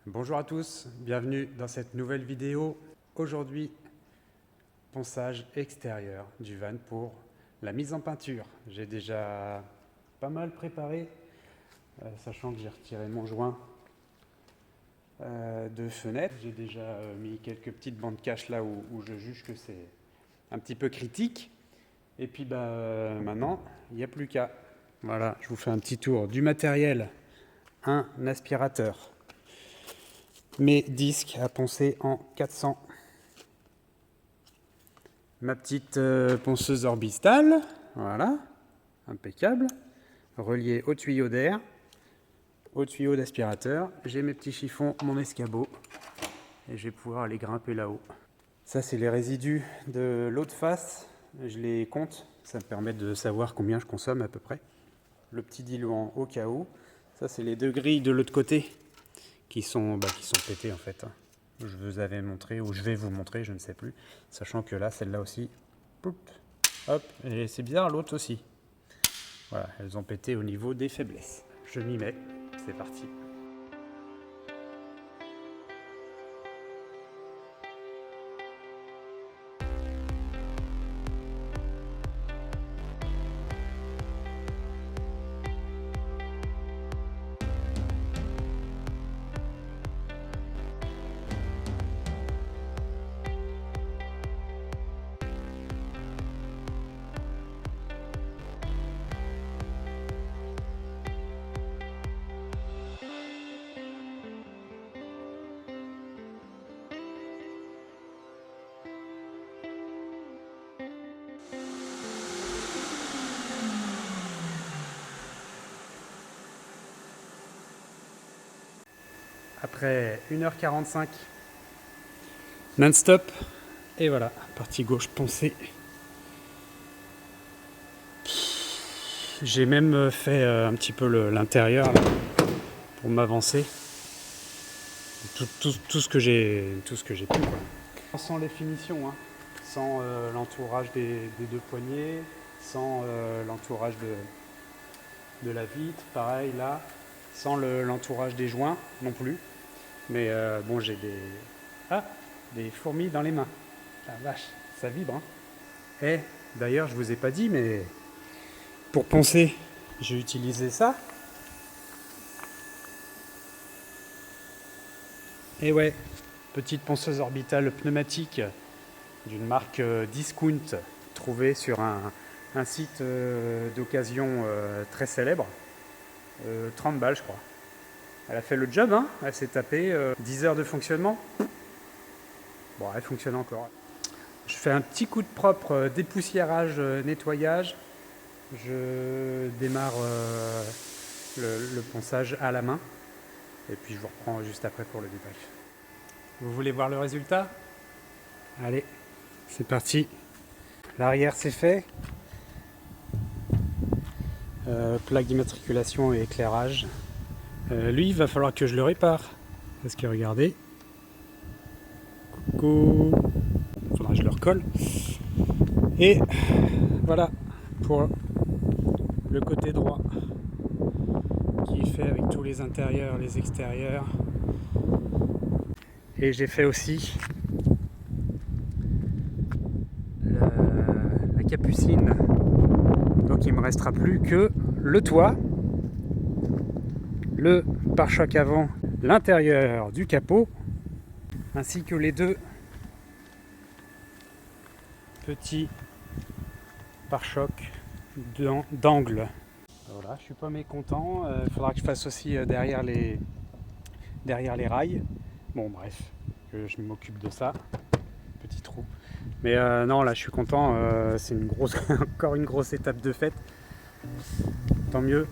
Bonjour à tous, bienvenue dans cette nouvelle vidéo. Aujourd'hui, ponçage extérieur du van pour la mise en peinture. J'ai déjà pas mal préparé, sachant que j'ai retiré mon joint de fenêtre. J'ai déjà mis quelques petites bandes cache là où je juge que c'est un petit peu critique. Et puis maintenant, il n'y a plus qu'à. Voilà, je vous fais un petit tour du matériel. Un aspirateur. Mes disques à poncer en 400. Ma petite ponceuse orbitale, voilà, impeccable, reliée au tuyau d'air, au tuyau d'aspirateur. J'ai mes petits chiffons, mon escabeau, et je vais pouvoir aller grimper là-haut. Ça, c'est les résidus de l'autre face. Je les compte, ça me permet de savoir combien je consomme à peu près. Le petit diluant au cas où. Ça, c'est les deux grilles de l'autre côté qui sont pétées en fait. Je vous avais montré, ou je vais vous montrer, je ne sais plus. Sachant que là, celle-là aussi, hop, et c'est bizarre, l'autre aussi. Voilà, elles ont pété au niveau des faiblesses. Je m'y mets, c'est parti. Après 1h45 non-stop, et voilà, partie gauche poncée. J'ai même fait un petit peu l'intérieur pour m'avancer. Tout ce que j'ai pu, quoi. Sans les finitions, hein. Sans l'entourage des deux poignées, sans l'entourage de la vitre, pareil là, sans l'entourage des joints non plus. Mais bon, j'ai des fourmis dans les mains. La vache, ça vibre, hein. Et d'ailleurs, je vous ai pas dit, mais pour poncer, j'ai utilisé ça. Et ouais, petite ponceuse orbitale pneumatique d'une marque Discount, trouvée sur un site d'occasion très célèbre. 30 balles, je crois. Elle a fait le job, hein. Elle s'est tapée 10 heures de fonctionnement. Bon, elle fonctionne encore. Je fais un petit coup de propre, dépoussiérage, nettoyage. Je démarre le ponçage à la main. Et puis je vous reprends juste après pour le débrief. Vous voulez voir le résultat? Allez, c'est parti. L'arrière c'est fait. Plaque d'immatriculation et éclairage. Lui, il va falloir que je le répare. Parce que regardez. Coucou. Il faudra que je le recolle. Et voilà pour le côté droit qui est fait avec tous les intérieurs, les extérieurs. Et j'ai fait aussi la capucine. Donc il ne me restera plus que le toit, le pare-choc avant, l'intérieur du capot, ainsi que les deux petits pare-chocs d'angle. Voilà, je suis pas mécontent. Il faudra que je fasse aussi derrière les rails. Bon, bref, je m'occupe de ça. Petit trou. Mais non, là, je suis content. C'est encore une grosse étape de fête. Tant mieux.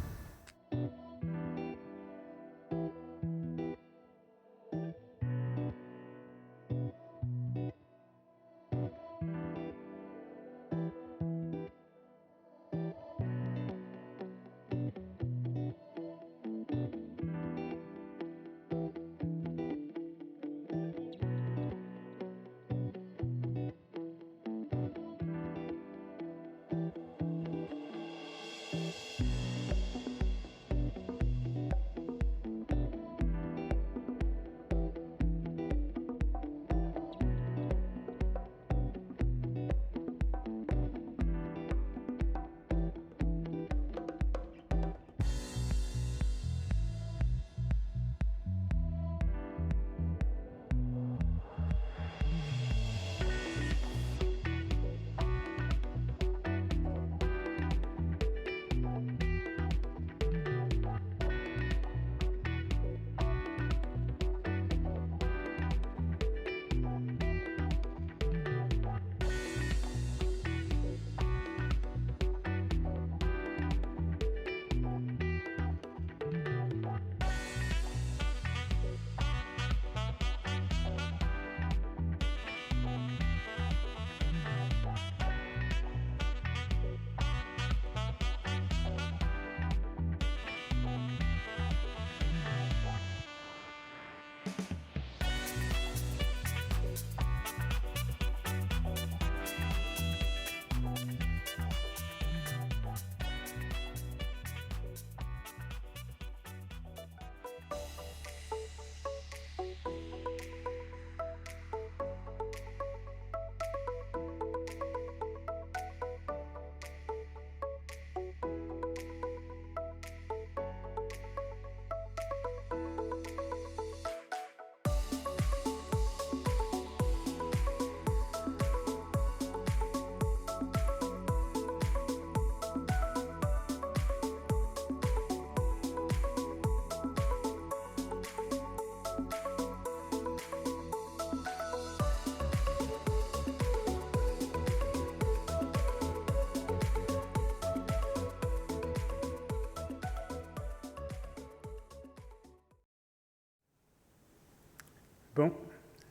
Bon,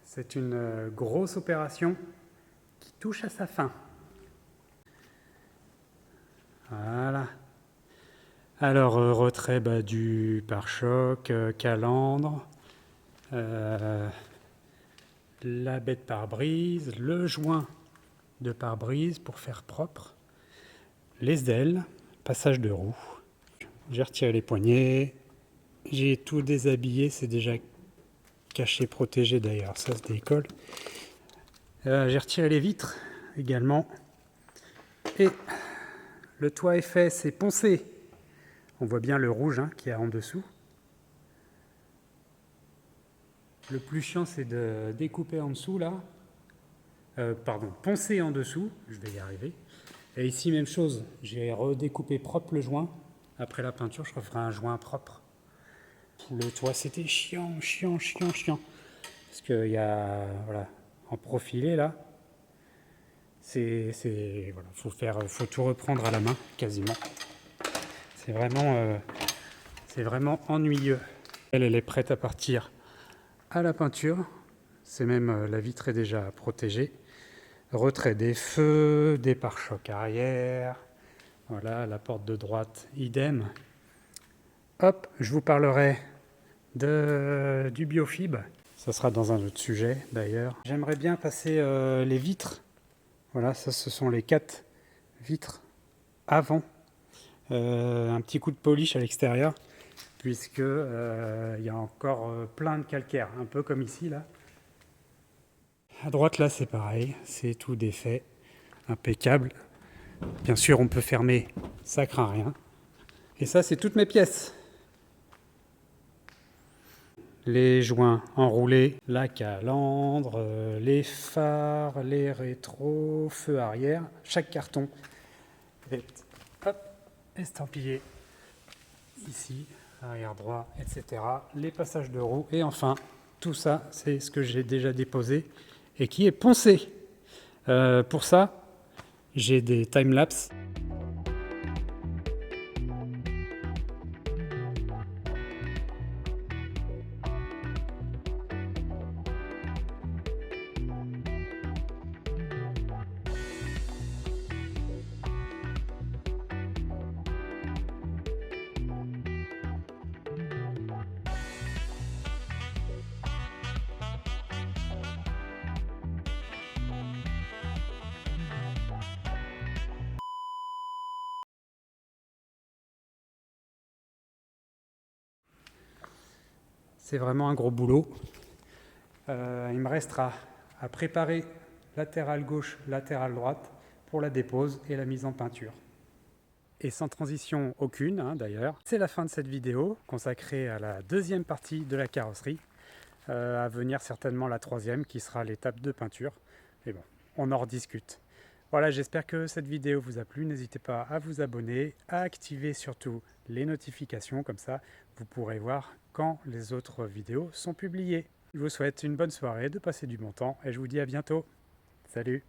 c'est une grosse opération qui touche à sa fin. Voilà. Alors, retrait du pare-choc, calandre, la baie de pare-brise, le joint de pare-brise pour faire propre, les ailes, passage de roue. J'ai retiré les poignées, j'ai tout déshabillé, c'est déjà caché, protégé d'ailleurs, ça se décolle. J'ai retiré les vitres également. Et le toit est fait, c'est poncé. On voit bien le rouge qu'il y a en dessous. Le plus chiant, c'est de découper en dessous, là. Poncer en dessous, je vais y arriver. Et ici, même chose, j'ai redécoupé propre le joint. Après la peinture, je referai un joint propre. Le toit, c'était chiant. Parce qu'il y a, voilà, en profilé, là, voilà, faut tout reprendre à la main, quasiment. C'est vraiment ennuyeux. Elle est prête à partir à la peinture. C'est même, la vitre est déjà protégée. Retrait des feux, des pare-chocs arrière. Voilà, la porte de droite, idem. Hop, je vous parlerai du biofib. Ça sera dans un autre sujet d'ailleurs. J'aimerais bien passer les vitres. Voilà, ça ce sont les 4 vitres avant. Un petit coup de polish à l'extérieur, puisque il y a encore plein de calcaire, un peu comme ici là. À droite là c'est pareil, c'est tout défait, impeccable. Bien sûr on peut fermer, ça craint rien. Et ça c'est toutes mes pièces. Les joints enroulés, la calandre, les phares, les rétros, feu arrière, chaque carton est estampillé ici, arrière droit, etc. Les passages de roue et enfin tout ça c'est ce que j'ai déjà déposé et qui est poncé. Pour ça j'ai des timelapses. C'est vraiment un gros boulot. Il me restera à préparer latéral gauche, latéral droite pour la dépose et la mise en peinture. Et sans transition aucune d'ailleurs, c'est la fin de cette vidéo consacrée à la deuxième partie de la carrosserie. À venir certainement la troisième qui sera l'étape de peinture. Mais bon, on en rediscute. Voilà, j'espère que cette vidéo vous a plu. N'hésitez pas à vous abonner, à activer surtout les notifications, comme ça vous pourrez voir quand les autres vidéos sont publiées. Je vous souhaite une bonne soirée, de passer du bon temps et je vous dis à bientôt. Salut!